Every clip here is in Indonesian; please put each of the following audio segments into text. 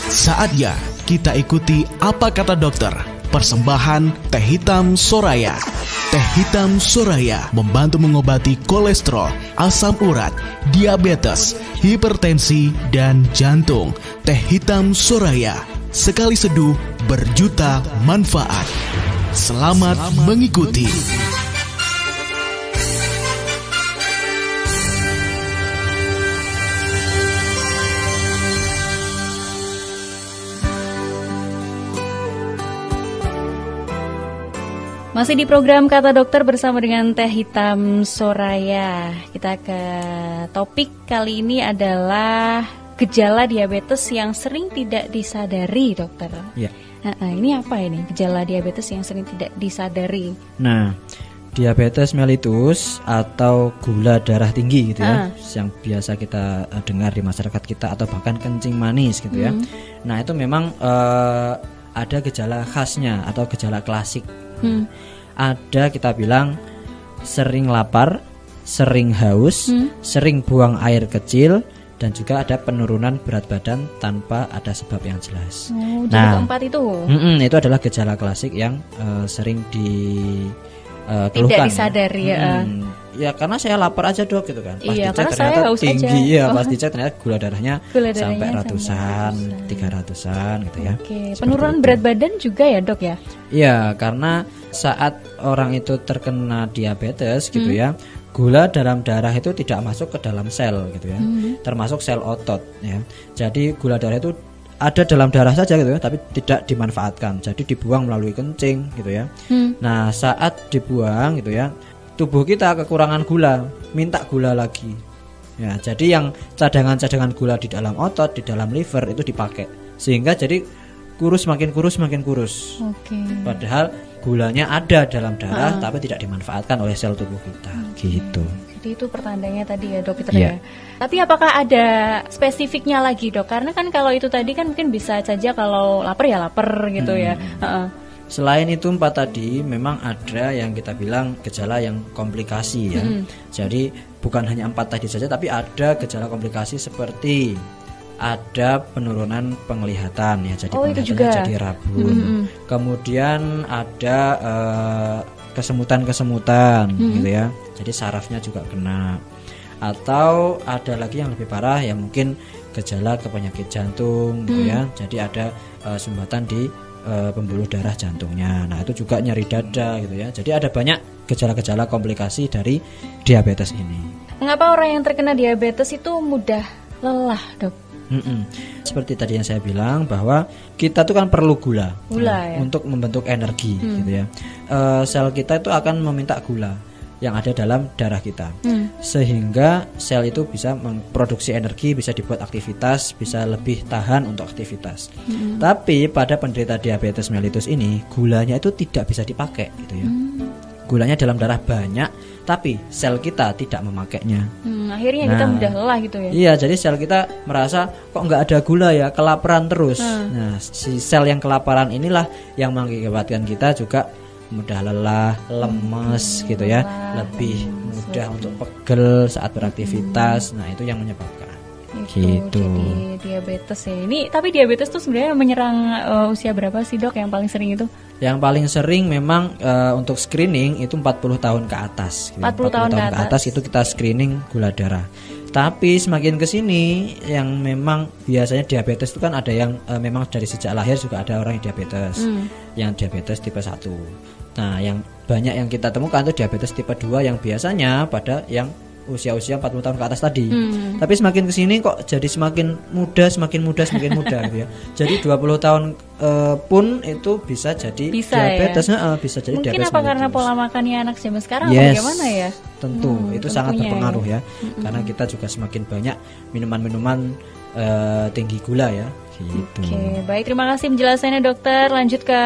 Saatnya kita ikuti apa kata dokter. Persembahan Teh Hitam Soraya. Teh Hitam Soraya membantu mengobati kolesterol, asam urat, diabetes, hipertensi, dan jantung. Teh Hitam Soraya, sekali seduh berjuta manfaat. Selamat mengikuti. Masih di program Kata Dokter bersama dengan Teh Hitam Soraya. Kita ke topik kali ini adalah gejala diabetes yang sering tidak disadari, dokter. Ya. Ini apa ini gejala diabetes yang sering tidak disadari? Nah, diabetes mellitus atau gula darah tinggi gitu ya, yang biasa kita dengar di masyarakat kita, atau bahkan kencing manis gitu ya. Nah, itu memang ada gejala khasnya atau gejala klasik. Ada kita bilang sering lapar, sering haus, sering buang air kecil, dan juga ada penurunan berat badan tanpa ada sebab yang jelas. Jadi keempat itu? Itu adalah gejala klasik yang sering dikeluhkan. Tidak disadari ya. Ya karena saya lapar aja dok gitu kan. Pas iya, dicek ternyata tinggi ya. Pas dicek ternyata gula darahnya sampai ratusan, 300-an gitu ya. Penurunan berat badan juga ya dok ya? Iya, karena saat orang itu terkena diabetes gitu ya, gula dalam darah itu tidak masuk ke dalam sel gitu ya, termasuk sel otot ya. Jadi gula darah itu ada dalam darah saja gitu ya, tapi tidak dimanfaatkan. Jadi dibuang melalui kencing gitu ya. Nah, saat dibuang gitu ya, tubuh kita kekurangan gula, minta gula lagi. Ya, jadi yang cadangan-cadangan gula di dalam otot, di dalam liver itu dipakai. Sehingga jadi makin kurus. Padahal gulanya ada dalam darah tapi tidak dimanfaatkan oleh sel tubuh kita. Gitu. Jadi itu pertandanya tadi ya dokter ya. Tapi apakah ada spesifiknya lagi dok? Karena kan kalau itu tadi kan mungkin bisa saja kalau lapar ya lapar gitu ya. Selain itu 4 tadi memang ada yang kita bilang gejala yang komplikasi ya. Jadi bukan hanya 4 tadi saja, tapi ada gejala komplikasi seperti ada penurunan penglihatan ya, jadi penglihatannya jadi rabun. Kemudian ada kesemutan gitu ya, jadi sarafnya juga kena. Atau ada lagi yang lebih parah ya, mungkin gejala ke penyakit jantung gitu ya, jadi ada sumbatan di pembuluh darah jantungnya. Nah itu juga nyeri dada gitu ya. Jadi ada banyak gejala-gejala komplikasi dari diabetes ini. Mengapa orang yang terkena diabetes itu mudah lelah dok? Seperti tadi yang saya bilang bahwa kita tuh kan perlu gula ya? Untuk membentuk energi gitu ya. Sel kita itu akan meminta gula yang ada dalam darah kita, sehingga sel itu bisa memproduksi energi, bisa dibuat aktivitas, bisa lebih tahan untuk aktivitas. Tapi pada penderita diabetes mellitus ini gulanya itu tidak bisa dipakai gitu ya. Gulanya dalam darah banyak, tapi sel kita tidak memakainya. Akhirnya kita mudah lelah gitu ya. Iya, jadi sel kita merasa kok nggak ada gula ya, kelaparan terus. Nah, si sel yang kelaparan inilah yang mengakibatkan kita juga mudah lelah, lemes gitu ya, lebih mudah untuk pegel saat beraktivitas. Nah, itu yang menyebabkan. Gitu. Jadi diabetes ya. Ini tapi diabetes tuh sebenarnya menyerang usia berapa sih dok yang paling sering itu? Yang paling sering memang untuk screening itu 40 tahun ke atas. 40 tahun ke atas itu kita screening gula darah. Tapi semakin ke sini yang memang biasanya diabetes itu kan ada yang memang dari sejak lahir juga ada orang yang diabetes. Yang diabetes tipe 1. Nah, yang banyak yang kita temukan itu diabetes tipe 2 yang biasanya pada yang usia-usia 40 tahun ke atas tadi. Tapi semakin kesini kok jadi semakin muda gitu ya. Jadi 20 tahun pun itu bisa jadi diabetes ya? Bisa jadi mungkin diabetes. Mungkin apa karena pola makannya anak zaman sekarang atau bagaimana ya? Tentu itu sangat berpengaruh ya. Karena kita juga semakin banyak minuman-minuman tinggi gula ya. Gitu. Oke, baik, terima kasih penjelasannya dokter. Lanjut ke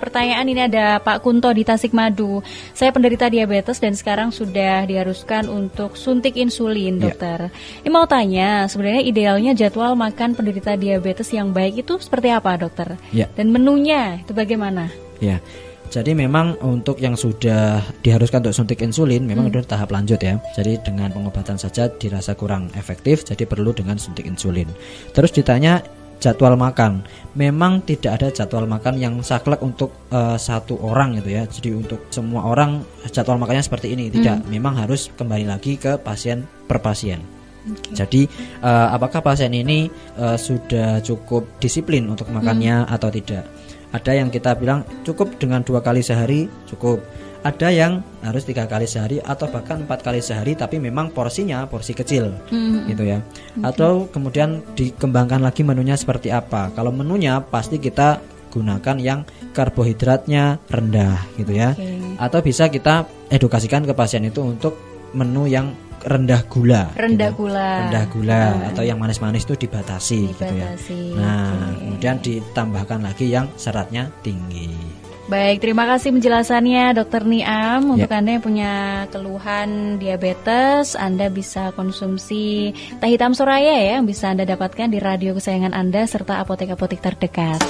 pertanyaan, ini ada Pak Kunto di Tasikmadu. Saya penderita diabetes dan sekarang sudah diharuskan untuk suntik insulin, dokter. Ini mau tanya, sebenarnya idealnya jadwal makan penderita diabetes yang baik itu seperti apa, dokter? Dan menunya itu bagaimana? Jadi memang untuk yang sudah diharuskan untuk suntik insulin memang udah tahap lanjut ya. Jadi dengan pengobatan saja dirasa kurang efektif, jadi perlu dengan suntik insulin. Terus ditanya jadwal makan. Memang tidak ada jadwal makan yang saklek untuk satu orang gitu ya. Jadi untuk semua orang jadwal makannya seperti ini, tidak. Memang harus kembali lagi ke pasien per pasien. Jadi apakah pasien ini sudah cukup disiplin untuk makannya atau tidak? Ada yang kita bilang cukup dengan 2 kali sehari cukup. Ada yang harus 3 kali sehari atau bahkan 4 kali sehari, tapi memang porsinya porsi kecil, gitu ya. Atau kemudian dikembangkan lagi menunya seperti apa. Kalau menunya pasti kita gunakan yang karbohidratnya rendah, gitu ya. Atau bisa kita edukasikan ke pasien itu untuk menu yang rendah gula, atau yang manis-manis itu dibatasi. Gitu ya. Nah, kemudian ditambahkan lagi yang seratnya tinggi. Baik, terima kasih penjelasannya Dokter Niam. Untuk Anda yang punya keluhan diabetes, Anda bisa konsumsi teh hitam Soraya ya, yang bisa Anda dapatkan di radio kesayangan Anda serta apotek-apotek terdekat.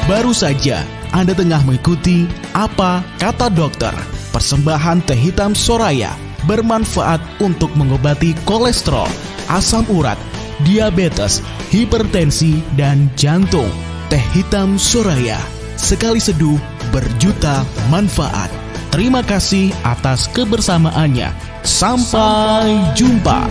Baru saja Anda tengah mengikuti Apa Kata Dokter. Persembahan teh hitam Soraya bermanfaat untuk mengobati kolesterol, asam urat, diabetes, hipertensi, dan jantung. Teh hitam Soraya, sekali seduh berjuta manfaat. Terima kasih atas kebersamaannya. Sampai jumpa.